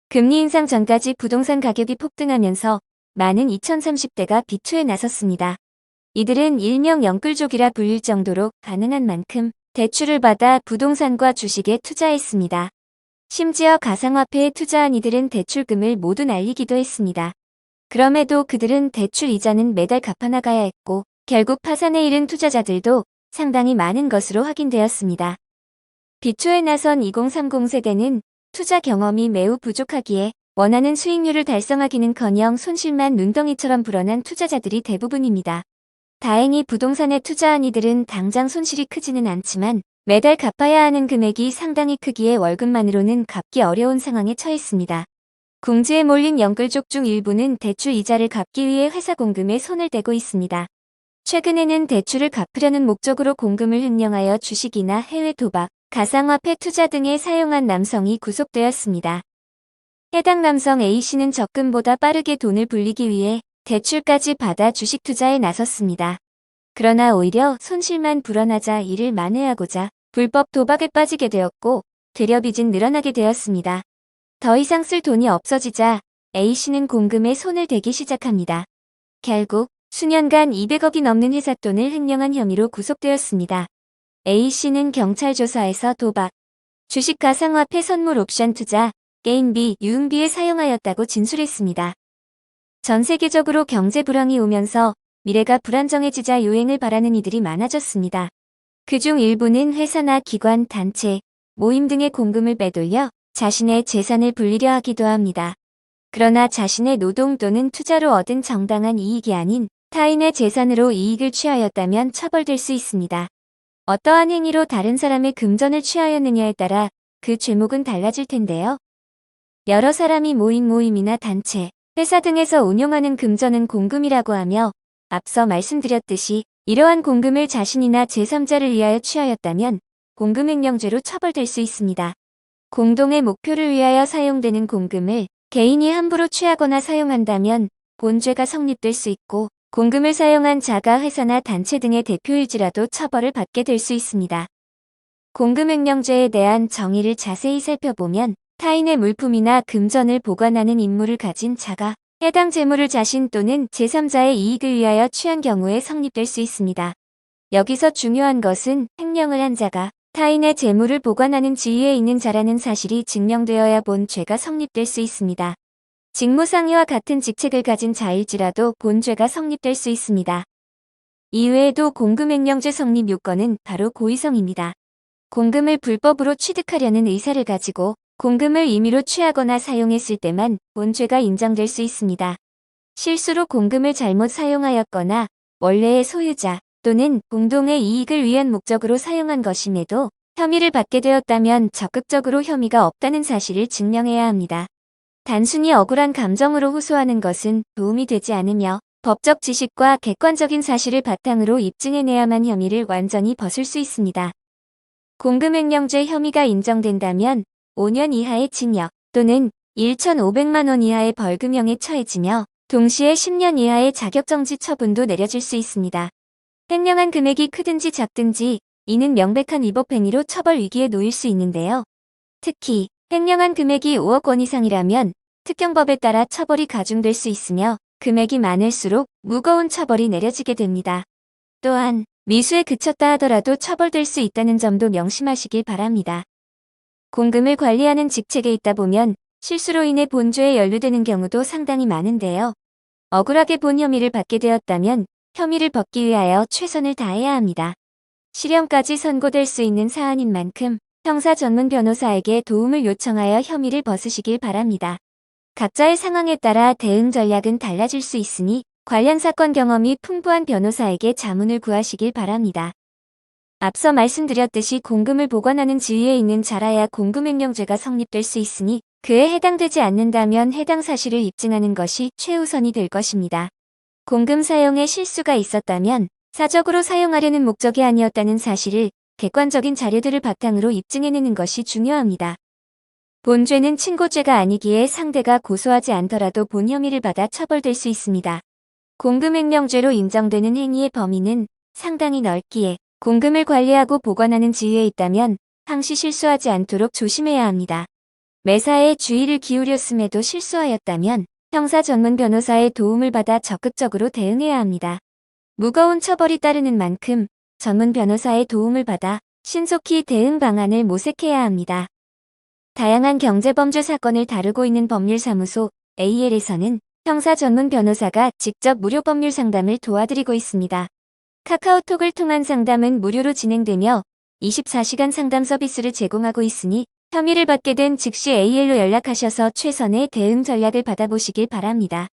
금리 인상 전까지 부동산 가격이 폭등하면서 많은 2030대가 비투에 나섰습니다. 이들은 일명 영끌족이라 불릴 정도로 가능한 만큼 대출을 받아 부동산과 주식에 투자했습니다. 심지어 가상화폐에 투자한 이들은 대출금을 모두 날리기도 했습니다. 그럼에도 그들은 대출 이자는 매달 갚아나가야 했고 결국 파산에 이른 투자자들도 상당히 많은 것으로 확인되었습니다. 비투에 나선 2030 세대는 투자 경험이 매우 부족하기에 원하는 수익률을 달성하기는커녕 손실만 눈덩이처럼 불어난 투자자들이 대부분입니다. 다행히 부동산에 투자한 이들은 당장 손실이 크지는 않지만 매달 갚아야 하는 금액이 상당히 크기에 월급만으로는 갚기 어려운 상황에 처했습니다. 궁지에 몰린 영끌족 중 일부는 대출 이자를 갚기 위해 회사 공금에 손을 대고 있습니다. 최근에는 대출을 갚으려는 목적으로 공금을 횡령하여 주식이나 해외 도박, 가상화폐 투자 등에 사용한 남성이 구속되었습니다. 해당 남성 A씨는 적금보다 빠르게 돈을 불리기 위해 대출까지 받아 주식 투자에 나섰습니다. 그러나 오히려 손실만 불어나자 이를 만회하고자 불법 도박에 빠지게 되었고 되려 빚은 늘어나게 되었습니다. 더 이상 쓸 돈이 없어지자 A씨는 공금에 손을 대기 시작합니다. 결국 수년간 200억이 넘는 회사 돈을 횡령한 혐의로 구속되었습니다. A씨는 경찰 조사에서 도박, 주식 가상화폐 선물 옵션 투자, 게임비, 유흥비에 사용하였다고 진술했습니다. 전 세계적으로 경제 불황이 오면서 미래가 불안정해지자 요행을 바라는 이들이 많아졌습니다. 그중 일부는 회사나 기관, 단체, 모임 등의 공금을 빼돌려 자신의 재산을 불리려 하기도 합니다. 그러나 자신의 노동 또는 투자로 얻은 정당한 이익이 아닌 타인의 재산으로 이익을 취하였다면 처벌될 수 있습니다. 어떠한 행위로 다른 사람의 금전을 취하였느냐에 따라 그 죄목은 달라질 텐데요. 여러 사람이 모인 모임이나 단체, 회사 등에서 운용하는 금전은 공금이라고 하며 앞서 말씀드렸듯이 이러한 공금을 자신이나 제3자를 위하여 취하였다면 공금횡령죄로 처벌될 수 있습니다. 공동의 목표를 위하여 사용되는 공금을 개인이 함부로 취하거나 사용한다면 본죄가 성립될 수 있고 공금을 사용한 자가 회사나 단체 등의 대표일지라도 처벌을 받게 될 수 있습니다. 공금횡령죄에 대한 정의를 자세히 살펴보면 타인의 물품이나 금전을 보관하는 임무를 가진 자가 해당 재물을 자신 또는 제3자의 이익을 위하여 취한 경우에 성립될 수 있습니다. 여기서 중요한 것은 횡령을 한 자가 타인의 재물을 보관하는 지위에 있는 자라는 사실이 증명되어야 본 죄가 성립될 수 있습니다. 직무상의와 같은 직책을 가진 자일지라도 본죄가 성립될 수 있습니다. 이외에도 공금횡령죄 성립 요건은 바로 고의성입니다. 공금을 불법으로 취득하려는 의사를 가지고 공금을 임의로 취하거나 사용했을 때만 본죄가 인정될 수 있습니다. 실수로 공금을 잘못 사용하였거나 원래의 소유자 또는 공동의 이익을 위한 목적으로 사용한 것임에도 혐의를 받게 되었다면 적극적으로 혐의가 없다는 사실을 증명해야 합니다. 단순히 억울한 감정으로 호소하는 것은 도움이 되지 않으며 법적 지식과 객관적인 사실을 바탕으로 입증해내야만 혐의를 완전히 벗을 수 있습니다. 공금횡령죄 혐의가 인정된다면 5년 이하의 징역 또는 1,500만 원 이하의 벌금형에 처해지며 동시에 10년 이하의 자격정지 처분도 내려질 수 있습니다. 횡령한 금액이 크든지 작든지 이는 명백한 위법행위로 처벌 위기에 놓일 수 있는데요. 특히 횡령한 금액이 5억 원 이상이라면 특경법에 따라 처벌이 가중될 수 있으며 금액이 많을수록 무거운 처벌이 내려지게 됩니다. 또한 미수에 그쳤다 하더라도 처벌될 수 있다는 점도 명심하시길 바랍니다. 공금을 관리하는 직책에 있다 보면 실수로 인해 본죄에 연루되는 경우도 상당히 많은데요. 억울하게 본 혐의를 받게 되었다면 혐의를 벗기 위하여 최선을 다해야 합니다. 실형까지 선고될 수 있는 사안인 만큼 형사 전문 변호사에게 도움을 요청하여 혐의를 벗으시길 바랍니다. 각자의 상황에 따라 대응 전략은 달라질 수 있으니 관련 사건 경험이 풍부한 변호사에게 자문을 구하시길 바랍니다. 앞서 말씀드렸듯이 공금을 보관하는 지위에 있는 자라야 공금횡령죄가 성립될 수 있으니 그에 해당되지 않는다면 해당 사실을 입증하는 것이 최우선이 될 것입니다. 공금 사용에 실수가 있었다면 사적으로 사용하려는 목적이 아니었다는 사실을 객관적인 자료들을 바탕으로 입증해내는 것이 중요합니다. 본죄는 친고죄가 아니기에 상대가 고소하지 않더라도 본 혐의를 받아 처벌될 수 있습니다. 공금횡령죄로 인정되는 행위의 범위는 상당히 넓기에 공금을 관리하고 보관하는 지위에 있다면 항시 실수하지 않도록 조심해야 합니다. 매사에 주의를 기울였음에도 실수하였다면 형사 전문 변호사의 도움을 받아 적극적으로 대응해야 합니다. 무거운 처벌이 따르는 만큼 전문 변호사의 도움을 받아 신속히 대응 방안을 모색해야 합니다. 다양한 경제범죄 사건을 다루고 있는 법률사무소 AL에서는 형사 전문 변호사가 직접 무료 법률 상담을 도와드리고 있습니다. 카카오톡을 통한 상담은 무료로 진행되며 24시간 상담 서비스를 제공하고 있으니 혐의를 받게 된 즉시 AL로 연락하셔서 최선의 대응 전략을 받아보시길 바랍니다.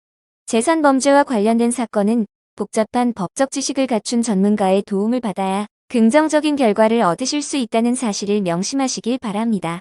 재산 범죄와 관련된 사건은 복잡한 법적 지식을 갖춘 전문가의 도움을 받아야 긍정적인 결과를 얻으실 수 있다는 사실을 명심하시길 바랍니다.